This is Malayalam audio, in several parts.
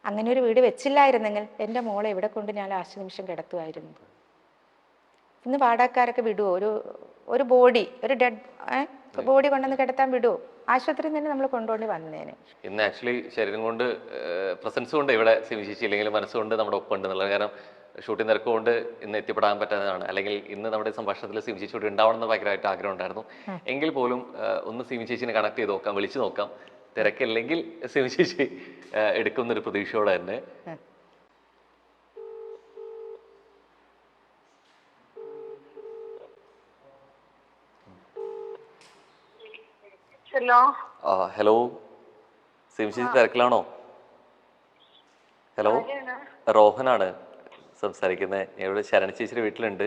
അങ്ങനെ ഒരു വീട് വെച്ചില്ലായിരുന്നെങ്കിൽ എൻ്റെ മോളെ എവിടെ കൊണ്ട് ഞാൻ ലാസ്റ്റ് നിമിഷം കിടത്തുമായിരുന്നു. ഇന്ന് വാടകക്കാരൊക്കെ വിടുവോ? ഒരു ബോഡി, ഒരു ഡെഡ് ബോഡി കൊണ്ടുവന്ന് കിടത്താൻ വിടുവോ? ആശുപത്രിയിൽ തന്നെ നമ്മൾ കൊണ്ടുപോയി വന്നേനെ. ഇന്ന് ആക്ച്വലി ശരീരം കൊണ്ട് പ്രസൻസ് കൊണ്ട് ഇവിടെ സിമിശേഷി ഇല്ലെങ്കിൽ മനസ്സുകൊണ്ട് നമ്മുടെ ഒപ്പം ഉണ്ട് എന്നുള്ളത്. കാരണം ഷൂട്ടിംഗ് തിരക്ക് കൊണ്ട് ഇന്ന് എത്തിപ്പെടാൻ പറ്റാത്തതാണ്. അല്ലെങ്കിൽ ഇന്ന് നമ്മുടെ സംഭാഷണത്തിൽ സിമിശേഷിയോട് ഉണ്ടാവണം എന്ന് ഭയങ്കരമായിട്ട് ആഗ്രഹം ഉണ്ടായിരുന്നു. എങ്കിൽ പോലും ഒന്ന് സിമിശേഷിനെ കണക്ട് ചെയ്ത് നോക്കാം, വിളിച്ചു നോക്കാം. തിരക്കില്ലെങ്കിൽ സിമിശേഷി എടുക്കുന്നൊരു പ്രതീക്ഷയോടെ തന്നെ. ഹലോ, സിമിശേഷി തിരക്കിലാണോ? ഹലോ, റോഹനാണ് സംസാരിക്കുന്നത്. ഞാൻ ഇവിടെ ശരണ ചേച്ചിയുടെ വീട്ടിലുണ്ട്.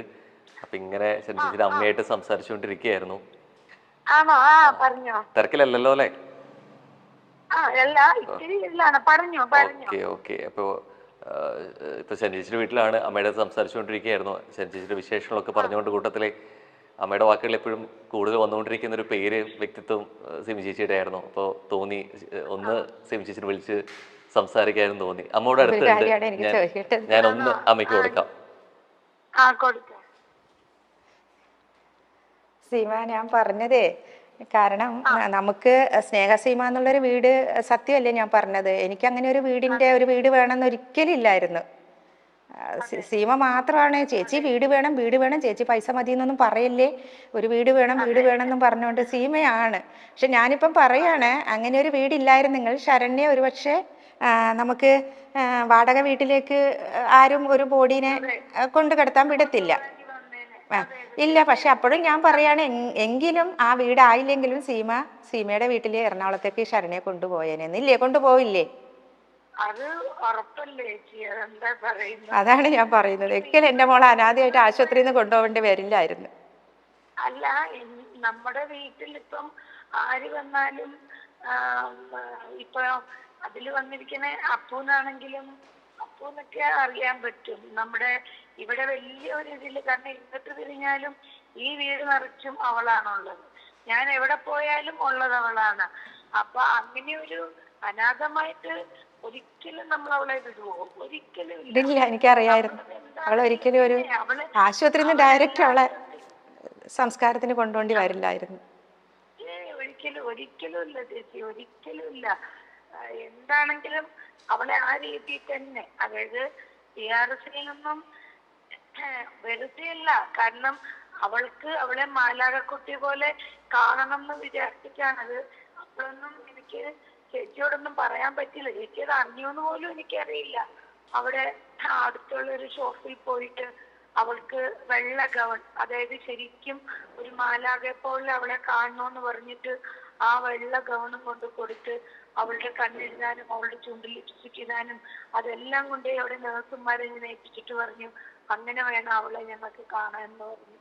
അപ്പൊ ഇങ്ങനെ ശരണ ചേച്ചിയുടെ അമ്മയായിട്ട് സംസാരിച്ചുകൊണ്ടിരിക്കുകയായിരുന്നു. തിരക്കിലല്ലോ അല്ലേ? Okay okay. അപ്പൊ ഇപ്പൊ ശരണ ചേച്ചിയുടെ വീട്ടിലാണ്, അമ്മയുടെ സംസാരിച്ചുകൊണ്ടിരിക്കുകയായിരുന്നു. ശരണ ചേച്ചിയുടെ വിശേഷങ്ങളൊക്കെ പറഞ്ഞുകൊണ്ട് കൂട്ടത്തിലെ അമ്മയുടെ വാക്കുകൾ എപ്പോഴും കൂടുതൽ വന്നുകൊണ്ടിരിക്കുന്ന ഒരു പേര്, വ്യക്തിത്വം സിമി ചേച്ചിയുടെ ആയിരുന്നു. അപ്പോൾ തോന്നി ഒന്ന് സിമി ചേച്ചിനെ വിളിച്ച് സംസാരിക്കാനും തോന്നി. അമ്മയുടെ അടുത്തുണ്ട്, ഞാൻ ഒന്ന് അമ്മയ്ക്ക് കൊടുക്കാം. സീമ, ഞാൻ പറഞ്ഞതേ കാരണം നമുക്ക് സ്നേഹസീമ എന്നുള്ളൊരു വീട് സത്യമല്ലേ ഞാൻ പറഞ്ഞത്. എനിക്ക് അങ്ങനെ ഒരു വീട് വേണമെന്ന് ഒരിക്കലും ഇല്ലായിരുന്നു. സീമ മാത്രമാണ് ചേച്ചി വീട് വേണം ചേച്ചി പൈസ മതി എന്നൊന്നും പറയല്ലേ, ഒരു വീട് വേണം എന്നും പറഞ്ഞുകൊണ്ട് സീമയാണ്. പക്ഷെ ഞാനിപ്പം പറയാണ്, അങ്ങനെ ഒരു വീടില്ലായിരുന്നെങ്കിൽ ശരണ്യ ഒരുപക്ഷെ നമുക്ക് വാടക വീട്ടിലേക്ക് ആരും ഒരു ബോഡീനെ കൊണ്ട് കിടത്താൻ വിടത്തില്ല. ഇല്ല. പക്ഷെ അപ്പോഴും ഞാൻ പറയാണ്, എങ്കിലും ആ വീടായില്ലെങ്കിലും സീമയുടെ വീട്ടില് എറണാകുളത്തേക്ക് ശരണ്യെ കൊണ്ടുപോയേനെന്നില്ലേ? കൊണ്ടുപോയില്ലേ? അതാണ് ഞാൻ പറയുന്നത്. ഒരിക്കലും എന്റെ മോളെ അനാഥയായിട്ട് ആശുപത്രിയിൽ നിന്ന് കൊണ്ടുപോകേണ്ടി വരില്ലായിരുന്നു. അല്ല, നമ്മുടെ വീട്ടിൽ ഇപ്പം ആര് വന്നാലും ഇപ്പൊ അതില് വന്നിരിക്കുന്ന അപ്പൂന്നാണെങ്കിലും അപ്പൂന്നൊക്കെ അറിയാൻ പറ്റും. നമ്മുടെ ഇവിടെ വലിയൊരു ഇതില്, കാരണം ഇങ്ങോട്ട് തിരിഞ്ഞാലും ഈ വീട് നിറച്ചും അവളാണുള്ളത്. ഞാൻ എവിടെ പോയാലും ഉള്ളത് അവളാണ്. അപ്പൊ അങ്ങനെ ഒരു അനാഥമായിട്ട് ഒരിക്കലും നമ്മൾ അവളെ വിടുവോ? ഒരിക്കലും ഇല്ല. എനിക്കറിയായിരുന്നു അവളെ ഒരിക്കലും ഒരു ആശുപത്രിയിൽ നിന്ന് ഡയറക്റ്റ് അവളെ സംസ്കാരത്തിന് കൊണ്ടുപോണ്ടി വരില്ലായിരുന്നു. ഒരിക്കലും ഇല്ല ചേച്ചി, ഒരിക്കലും ഇല്ല. എന്താണെങ്കിലും അവളെ ആ രീതിയിൽ തന്നെ, അതായത് TRS-ൽ വെറുതെയല്ല, കാരണം അവളെ മാലാകക്കുട്ടി പോലെ കാണണം എന്ന് വിചാരിച്ചിട്ടാണത്. അപ്പോഴൊന്നും എനിക്ക് ചേച്ചിയോടൊന്നും പറയാൻ പറ്റില്ല. ചേച്ചി അത് അറിഞ്ഞോന്ന് പോലും എനിക്കറിയില്ല. അവിടെ അടുത്തുള്ളൊരു ഷോപ്പിൽ പോയിട്ട് അവൾക്ക് വെള്ള ഗൗൺ, അതായത് ശരിക്കും ഒരു മാലാകെ പോലെ അവളെ കാണണമെന്ന് പറഞ്ഞിട്ട് ആ വെള്ള ഗൗണും കൊണ്ട് കൊടുത്ത് അവളുടെ കണ്ണെഴുതാനും അവളുടെ ചുണ്ടിൽ ലിപ്സ്റ്റിക് ഇടാനും അതെല്ലാം കൊണ്ട് അവിടെ നേഴ്സുമാരെ ഏൽപ്പിച്ചിട്ട് പറഞ്ഞു, അങ്ങനെ വേണം അവളെ ഞങ്ങൾക്ക് കാണാമെന്ന് പറഞ്ഞു.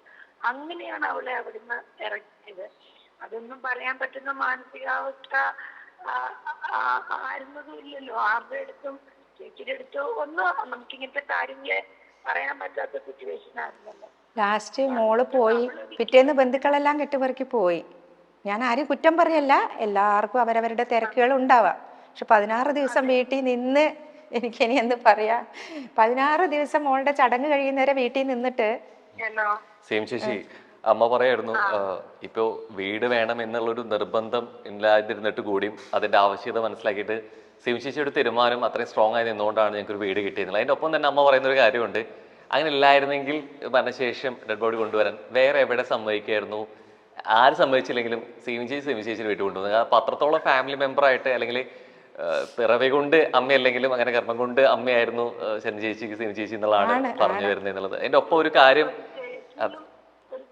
അങ്ങനെയാണ് അവളെ അവിടുന്ന് ഇറക്കിയത്. അതൊന്നും പറയാൻ പറ്റുന്ന മാനസികാവസ്ഥ ആയിരുന്നതും ഇല്ലല്ലോ. ആരുടെ അടുത്തും ചേച്ചിയുടെ അടുത്തോ ഒന്നും നമുക്കിങ്ങനത്തെ കാര്യങ്ങളെ പറയാൻ പറ്റാത്ത സിറ്റുവേഷൻ ആയിരുന്നല്ലോ. ലാസ്റ്റ് മോള് പോയി, പിറ്റേന്ന് ബന്ധുക്കളെല്ലാം കെട്ടുപെറുക്കി പോയി. ഞാൻ ആരും കുറ്റം പറയല്ല, എല്ലാവർക്കും അവരവരുടെ തിരക്കുകൾ ഉണ്ടാവാം. പക്ഷെ 16 ദിവസം വീട്ടിൽ നിന്ന് എനിക്കിനി എന്ത് പറയാ, 16 ദിവസം മോളുടെ ചടങ്ങ് കഴിയുന്നവരെ വീട്ടിൽ നിന്നിട്ട് ചേച്ചി അമ്മ പറയായിരുന്നു, ഇപ്പോ വീട് വേണം എന്നുള്ളൊരു നിർബന്ധം ഇല്ലാതിരുന്നിട്ട് കൂടിയും അതിന്റെ ആവശ്യകത മനസ്സിലാക്കിയിട്ട് ചേച്ചിയുടെ തീരുമാനം അത്രയും സ്ട്രോങ് ആയി നിന്നുകൊണ്ടാണ് ഞങ്ങൾക്കൊരു വീട് കിട്ടിയത്. അതിന്റെ ഒപ്പം തന്നെ അമ്മ പറയുന്ന ഒരു കാര്യമുണ്ട്, അങ്ങനെ ഇല്ലായിരുന്നെങ്കിൽ മരണശേഷം ഡെഡ് ബോഡി കൊണ്ടുവരാൻ വേറെ എവിടെ സമ്മതിക്കായിരുന്നു, ആര് സമ്മതിച്ചില്ലെങ്കിലും ചേച്ചിയുടെ വീട്ടിൽ കൊണ്ടുവന്നത്. അപ്പൊ അത്രത്തോളം ഫാമിലി മെമ്പറായിട്ട്, അല്ലെങ്കിൽ പിറവി കൊണ്ട് അമ്മയല്ലെങ്കിലും അങ്ങനെ കർമ്മം കൊണ്ട് അമ്മയായിരുന്നു ശനി ചേച്ചിക്ക് ചേച്ചി എന്നുള്ളതാണ് പറഞ്ഞു വരുന്നത് എന്നുള്ളത്. അതിന്റെ ഒപ്പം ഒരു കാര്യം,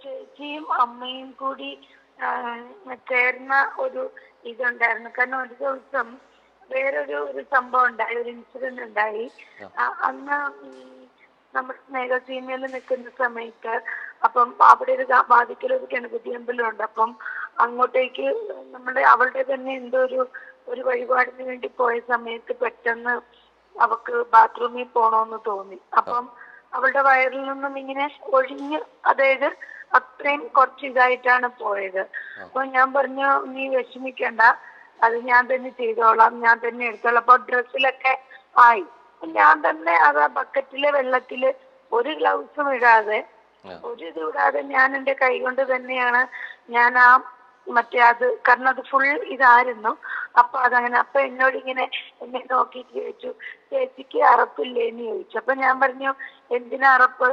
ചേച്ചിയും അമ്മയും കൂടി ചേർന്ന ഒരു ഇതുണ്ടായിരുന്നു. കാരണം ഒരു ദിവസം വേറൊരു സംഭവം ഉണ്ടായി, ഒരു ഇൻസിഡന്റ് ഉണ്ടായി. അന്ന് നമ്മൾ സ്നേഹസീമയിൽ നിൽക്കുന്ന സമയത്ത് അപ്പം അവിടെ ഒരു ബാധിക്കലൊരു ഗണപതി അമ്പലമുണ്ട്. അപ്പം അങ്ങോട്ടേക്ക് അവളുടെ തന്നെ എന്തോ ഒരു വഴിപാടിന് വേണ്ടി പോയ സമയത്ത് പെട്ടെന്ന് അവക്ക് ബാത്റൂമിൽ പോണോന്ന് തോന്നി. അപ്പം അവളുടെ വയറിൽ നിന്നും ഇങ്ങനെ ഒഴിഞ്ഞ്, അതായത് അത്രയും കുറച്ച് ഇതായിട്ടാണ് പോയത്. അപ്പൊ ഞാൻ പറഞ്ഞു, നീ വിഷമിക്കണ്ട, അത് ഞാൻ തന്നെ ചെയ്തോളാം, ഞാൻ തന്നെ എടുത്തോളാം. അപ്പൊ ഡ്രസ്സിലൊക്കെ ആയി. ഞാൻ തന്നെ അത് ആ ബക്കറ്റിലെ വെള്ളത്തില് ഒരു ഗ്ലൗസും ഇടാതെ ഒരു ഇത് ഇടാതെ ഞാൻ എന്റെ കൈ കൊണ്ട് തന്നെയാണ് ഞാൻ ആ മറ്റേ അത്, കാരണം അത് ഫുൾ ഇതായിരുന്നു. അപ്പൊ അതങ്ങനെ, അപ്പൊ എന്നോട് ഇങ്ങനെ എന്നെ നോക്കിയിട്ട് ചോദിച്ചു, ചേച്ചിക്ക് അറപ്പില്ലേന്ന് ചോദിച്ചു. അപ്പൊ ഞാൻ പറഞ്ഞു, എന്തിനാ അറപ്പ്?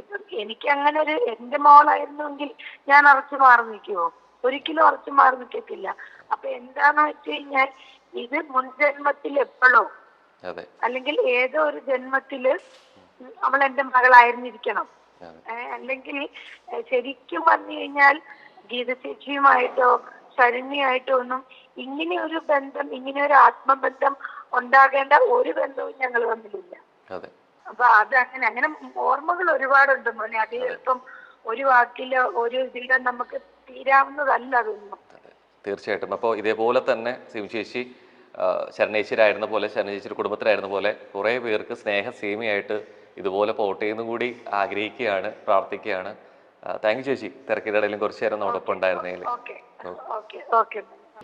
ഇപ്പൊ എനിക്ക് അങ്ങനെ ഒരു, എന്റെ മോളായിരുന്നെങ്കിൽ ഞാൻ അറച്ചു മാറി നിൽക്കുവോ? ഒരിക്കലും അറച്ചു മാറി നിൽക്കത്തില്ല. അപ്പൊ എന്താന്ന് വെച്ച് കഴിഞ്ഞാൽ ഇത് മുൻജന്മത്തിൽ എപ്പോഴോ അല്ലെങ്കിൽ ഏതോ ഒരു ജന്മത്തില് അവൾ എന്റെ മകളായിരുന്നിരിക്കണം. അല്ലെങ്കിൽ ശരിക്കും പറഞ്ഞു കഴിഞ്ഞാൽ ഗീത ചേച്ചിയുമായിട്ടോ ശരണ്യായിട്ടോ ഒന്നും ഇങ്ങനെ ഒരു ബന്ധം, ഇങ്ങനെ ഒരു ആത്മബന്ധം ഉണ്ടാകേണ്ട ഒരു ബന്ധവും ഞങ്ങൾ തമ്മിലില്ല. അപ്പൊ അത് അങ്ങനെ ഓർമ്മകൾ ഒരുപാടുണ്ട് മോനെ. അത് ചിലപ്പം ഒരു വാക്കിലോ ഒരു ഇതിലോ നമുക്ക് തീരാവുന്നതല്ല അതൊന്നും. തീർച്ചയായിട്ടും. അപ്പോൾ ഇതേപോലെ തന്നെ സിം ചേച്ചി ശരണേശ്വരായിരുന്ന പോലെ, ശരണേശ്വരി കുടുംബത്തിലായിരുന്ന പോലെ കുറേ പേർക്ക് സ്നേഹ സീമയായിട്ട് ഇതുപോലെ പോട്ടെ എന്നും കൂടി ആഗ്രഹിക്കുകയാണ്, പ്രാർത്ഥിക്കുകയാണ്. താങ്ക് യു ചേച്ചി, തിരക്കിനിടയിലും കുറച്ചു നേരം നമ്മോടൊപ്പം ഉണ്ടായിരുന്നതിൽ. ഓക്കെ.